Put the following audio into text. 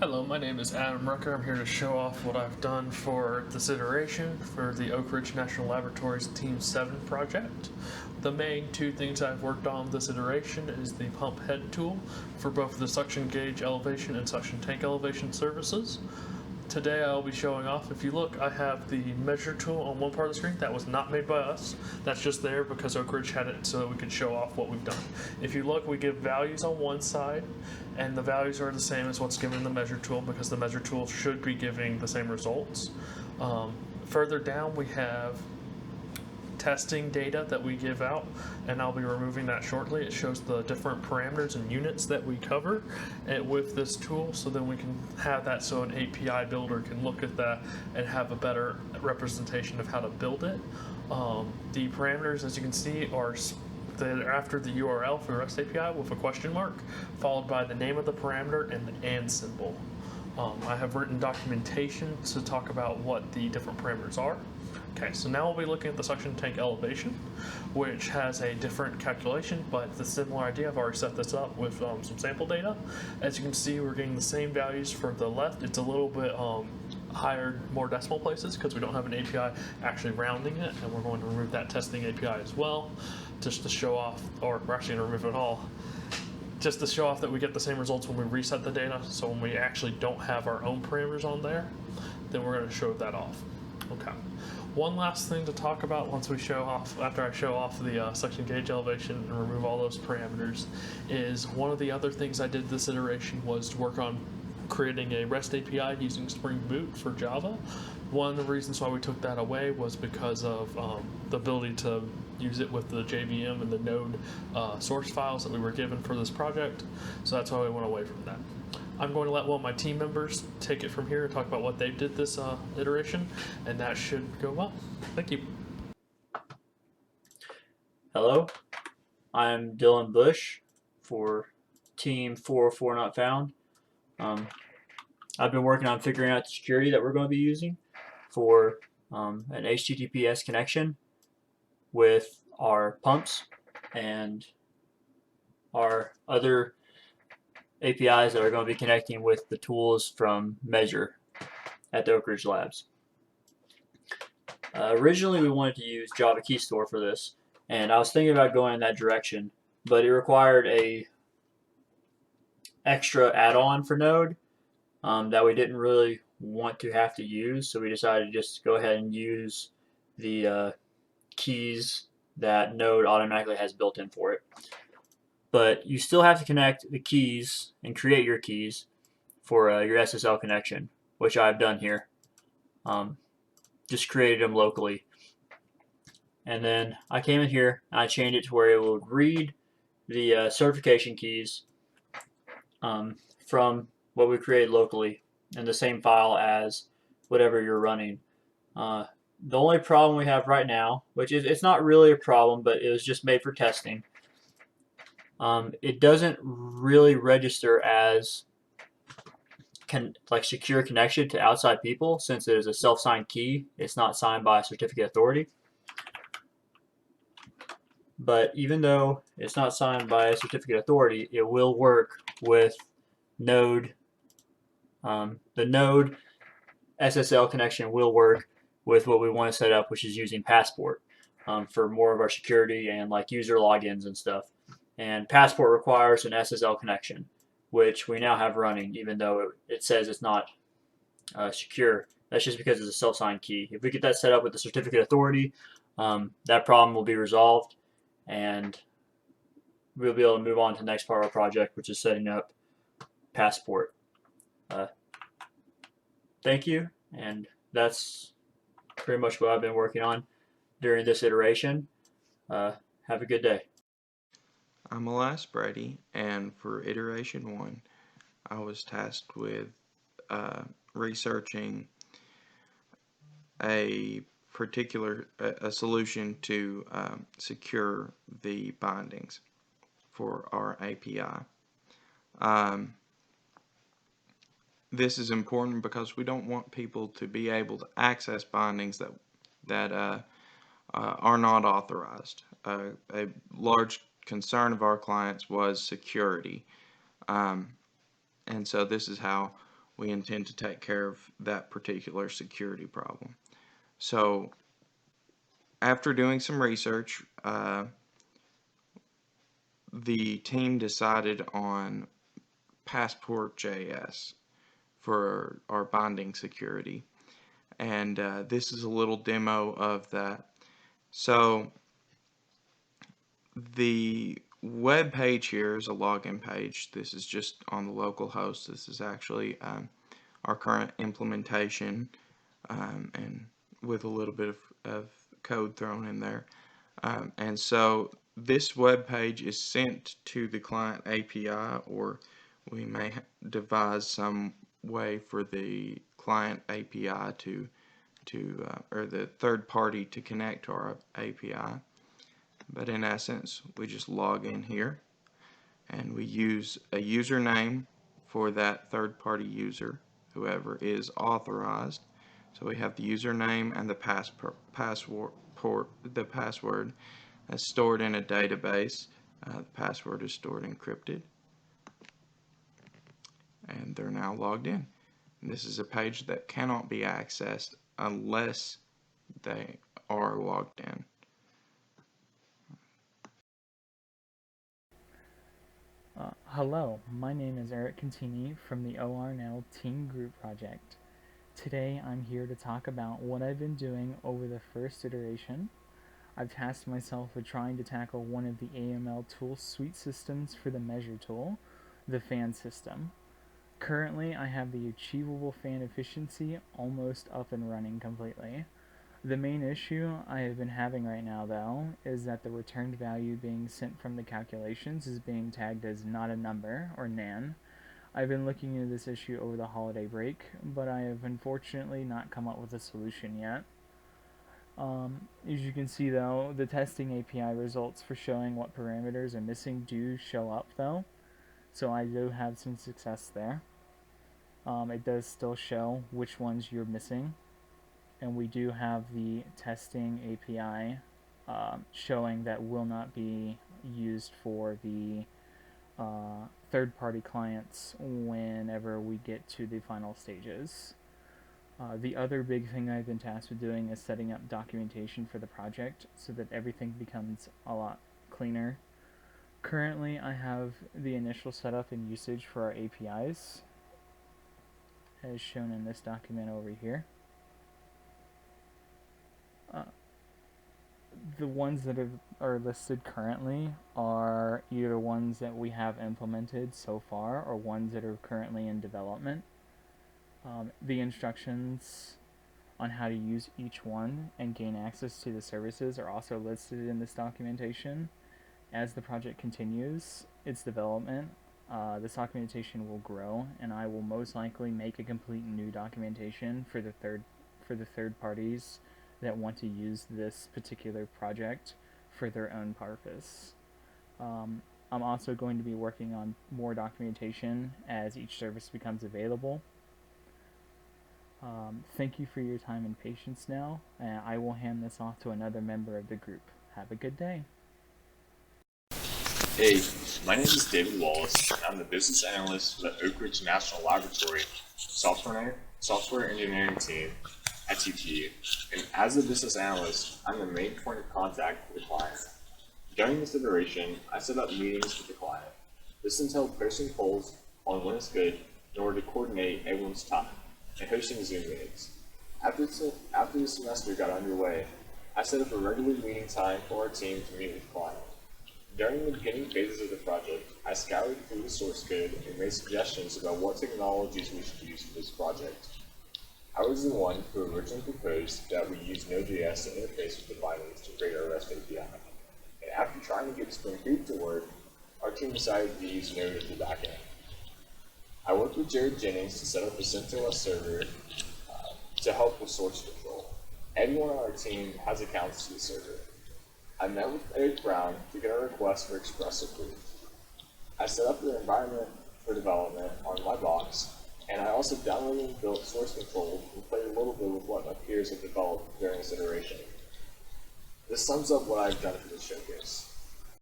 Hello, my name is Adam Rucker. I'm here to show off what I've done for this iteration for the Oak Ridge National Laboratories Team 7 project. The main two things I've worked on this iteration is the pump head tool for both the suction gauge elevation and suction tank elevation services. Today I'll be showing off, if you look, I have the measure tool on one part of the screen. That was not made by us. That's just there because Oak Ridge had it so that we could show off what we've done. If you look, we give values on one side, and the values are the same as what's given in the measure tool because the measure tool should be giving the same results. Further down, we have testing data that we give out, and I'll be removing that shortly. It shows the different parameters and units that we cover with this tool, so then we can have that so an API builder can look at that and have a better representation of how to build it. The parameters, as you can see, are after the URL for the REST API with a question mark, followed by the name of the parameter and the and symbol. I have written documentation to talk about what the different parameters are. Okay, so now we'll be looking at the suction tank elevation, which has a different calculation, but the similar idea. I've already set this up with some sample data. As you can see, we're getting the same values for the left. It's a little bit higher, more decimal places because we don't have an API actually rounding it, and we're going to remove that testing API as well, just to show off, or we're actually going to remove it all, just to show off that we get the same results when we reset the data. So when we actually don't have our own parameters on there, then we're going to show that off. Okay. One last thing to talk about once we show off, after I show off the suction gauge elevation and remove all those parameters, is one of the other things I did this iteration was to work on creating a REST API using Spring Boot for Java. One of the reasons why we took that away was because of the ability to use it with the JVM and the Node source files that we were given for this project. So that's why we went away from that. I'm going to let one of my team members take it from here and talk about what they did this iteration, and that should go well. Thank you. Hello, I'm Dylan Bush for Team 404 Not Found. I've been working on figuring out the security that we're going to be using for an HTTPS connection with our pumps and our other APIs that are going to be connecting with the tools from Measure at the Oak Ridge Labs. Originally, we wanted to use Java Key Store for this, and I was thinking about going in that direction, but it required a extra add-on for Node that we didn't really want to have to use, so we decided to just go ahead and use the keys that Node automatically has built in for it. But you still have to connect the keys and create your keys for your SSL connection, which I've done here. Just created them locally. And then I came in here and I changed it to where it would read the certification keys from what we created locally in the same file as whatever you're running. The only problem we have right now, which is it's not really a problem, but it was just made for testing. It doesn't really register as secure connection to outside people since it is a self-signed key. It's not signed by a certificate authority. But even though it's not signed by a certificate authority, it will work with Node. The Node SSL connection will work with what we want to set up, which is using Passport for more of our security and like user logins and stuff. And Passport requires an SSL connection, which we now have running, even though it says it's not secure. That's just because it's a self-signed key. If we get that set up with the certificate authority, that problem will be resolved, and we'll be able to move on to the next part of our project, which is setting up Passport. Thank you, and that's pretty much what I've been working on during this iteration. Have a good day. I'm Elias Brady, and for iteration 1, I was tasked with researching a particular solution to secure the bindings for our API. This is important because we don't want people to be able to access bindings that are not authorized. A large concern of our clients was security, and so this is how we intend to take care of that particular security problem. So after doing some research, the team decided on Passport.js for our binding security. And this is a little demo of that. So the web page here is a login page. This is just on the local host. This is actually our current implementation, and with a little bit of code thrown in there. And so this web page is sent to the client API, or we may devise some way for the client API or the third party to connect to our API. But in essence, we just log in here and we use a username for that third party user, whoever is authorized. So we have the username and the password is stored in a database. The password is stored encrypted, and they're now logged in. And this is a page that cannot be accessed unless they are logged in. Hello, my name is Eric Contini from the ORNL Team Group Project. Today I'm here to talk about what I've been doing over the first iteration. I've tasked myself with trying to tackle one of the AML tool suite systems for the measure tool, the fan system. Currently, I have the achievable fan efficiency almost up and running completely. The main issue I have been having right now, though, is that the returned value being sent from the calculations is being tagged as not a number, or NaN. I've been looking into this issue over the holiday break, but I have unfortunately not come up with a solution yet. As you can see, though, the testing API results for showing what parameters are missing do show up, though, so I do have some success there. It does still show which ones you're missing, and we do have the testing API showing that will not be used for the third-party clients whenever we get to the final stages. The other big thing I've been tasked with doing is setting up documentation for the project so that everything becomes a lot cleaner. Currently, I have the initial setup and usage for our APIs, as shown in this document over here. The ones that are listed currently are either ones that we have implemented so far or ones that are currently in development. The instructions on how to use each one and gain access to the services are also listed in this documentation. As the project continues its development, this documentation will grow, and I will most likely make a complete new documentation for the third parties that want to use this particular project for their own purpose. I'm also going to be working on more documentation as each service becomes available. Thank you for your time and patience now, and I will hand this off to another member of the group. Have a good day. Hey, my name is David Wallace, and I'm the business analyst for the Oak Ridge National Laboratory software engineering team at TPU. And as a business analyst, I'm the main point of contact with the client. During this iteration, I set up meetings with the client. This entailed posting polls on when it's good in order to coordinate everyone's time and hosting Zoom meetings. After the semester got underway, I set up a regular meeting time for our team to meet with the client. During the beginning phases of the project, I scoured through the source code and made suggestions about what technologies we should use for this project. I was the one who originally proposed that we use Node.js to interface with the bindings to create our REST API. And after trying to get Spring Boot to work, our team decided to use Node as the backend. I worked with Jared Jennings to set up a CentOS server to help with source control. Everyone on our team has accounts to the server. I met with Eric Brown to get a request for Express approved. I set up the environment for development on my box, and I also downloaded and built source control and played a little bit with what my peers have developed during this iteration. This sums up what I've done for this showcase.